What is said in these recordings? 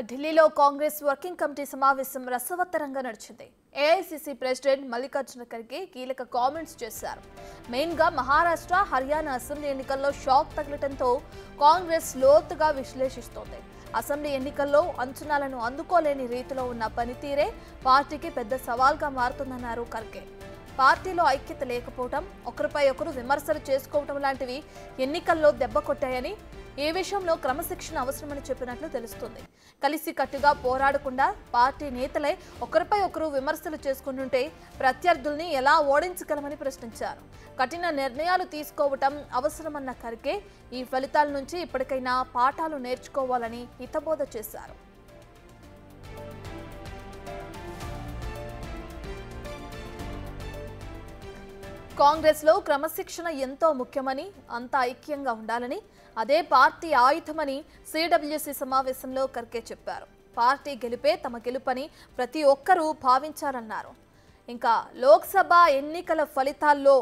ఢిల్లీలో Congress working committee సమావేశం రసవత్తరంగా నడిచింది. ఏఐసీసీ ప్రెసిడెంట్ మల్లికార్జున ఖర్గే కీలక కామెంట్స్ చేశారు. మెయిన్గా మహారాష్ట్ర, హర్యానా అసెంబ్లీ ఎన్నికల్లో షాక్ తగలటంతో కాంగ్రెస్ లోతుగా విశ్లేషిస్తోంది. అసెంబ్లీ ఎన్నికల్లో అంచనాలను అందుకోలేని రీతిలో ఉన్న పనితీరే పార్టీకి పెద్ద సవాల్గా మారుతుందన్నారు ఖర్గే. పార్టీలో ఐక్యత లేకపోవడం, ఒకరిపై ఒకరు విమర్శలు చేసుకోవడం లాంటివి ఎన్నికల్లో దెబ్బ కొట్టాయని, ఈ విషయంలో క్రమశిక్షణ అవసరమని చెప్పినట్లు తెలుస్తుంది. కలిసికట్టుగా పోరాడకుండా పార్టీ నేతలే ఒకరిపై ఒకరు విమర్శలు చేసుకుంటుంటే ప్రత్యర్థుల్ని ఎలా ఓడించగలమని ప్రశ్నించారు. కఠిన నిర్ణయాలు తీసుకోవటం అవసరమన్న ఖర్గే ఈ ఫలితాల నుంచి ఇప్పటికైనా పాఠాలు నేర్చుకోవాలని హితబోధ చేశారు. కాంగ్రెస్లో క్రమశిక్షణ ఎంతో ముఖ్యమని, అంతా ఐక్యంగా ఉండాలని, అదే పార్టీ ఆయుధమని సిడబ్ల్యూసీ సమావేశంలో ఖర్గే చెప్పారు. పార్టీ గెలుపే తమ గెలుపని ప్రతి ఒక్కరూ భావించారన్నారు. ఇంకా లోక్సభ ఎన్నికల ఫలితాల్లో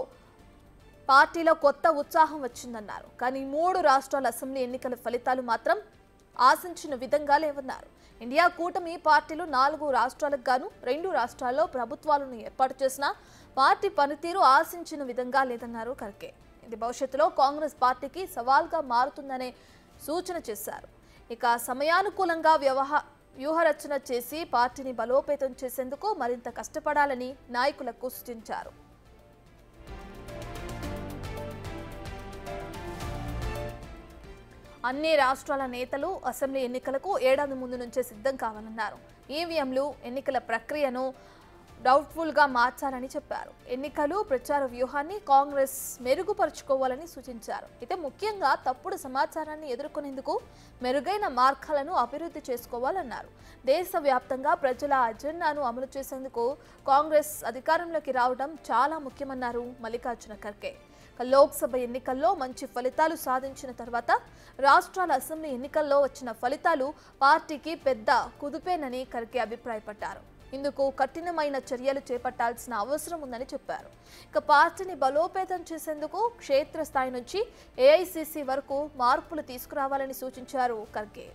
పార్టీలో కొత్త ఉత్సాహం వచ్చిందన్నారు. కానీ 3 రాష్ట్రాల అసెంబ్లీ ఎన్నికల ఫలితాలు మాత్రం ఆశించిన విధంగా లేవన్నారు. ఇండియా కూటమి పార్టీలు 4 రాష్ట్రాలకు గాను 2 రాష్ట్రాల్లో ప్రభుత్వాలను ఏర్పాటు చేసినా పార్టీ పనితీరు ఆశించిన విధంగా లేదన్నారు ఖర్గే. ఇది భవిష్యత్తులో కాంగ్రెస్ పార్టీకి సవాల్గా మారుతుందనే సూచన చేశారు. ఇక సమయానుకూలంగా వ్యూహరచన చేసి పార్టీని బలోపేతం చేసేందుకు మరింత కష్టపడాలని నాయకులకు సూచించారు. అన్ని రాష్ట్రాల నేతలు అసెంబ్లీ ఎన్నికలకు ఏడాది ముందు నుంచే సిద్ధం కావాలన్నారు. ఈవీఎంలు ఎన్నికల ప్రక్రియను డౌట్ఫుల్గా మార్చాలని చెప్పారు. ఎన్నికలు ప్రచార వ్యూహాన్ని కాంగ్రెస్ మెరుగుపరుచుకోవాలని సూచించారు. అయితే ముఖ్యంగా తప్పుడు సమాచారాన్ని ఎదుర్కొనేందుకు మెరుగైన మార్గాలను అభివృద్ధి చేసుకోవాలన్నారు. దేశవ్యాప్తంగా ప్రజల అజెండాను అమలు చేసేందుకు కాంగ్రెస్ అధికారంలోకి రావడం చాలా ముఖ్యమన్నారు మల్లికార్జున ఖర్గే. లోక్సభ ఎన్నికల్లో మంచి ఫలితాలు సాధించిన తర్వాత రాష్ట్రాల అసెంబ్లీ ఎన్నికల్లో వచ్చిన ఫలితాలు పార్టీకి పెద్ద కుదుపేనని ఖర్గే అభిప్రాయపడ్డారు. ఇందుకు కఠినమైన చర్యలు చేపట్టాల్సిన అవసరం ఉందని చెప్పారు. ఇక పార్టీని బలోపేతం చేసేందుకు క్షేత్రస్థాయి నుంచి ఏఐసీసీ వరకు మార్పులు తీసుకురావాలని సూచించారు ఖర్గే.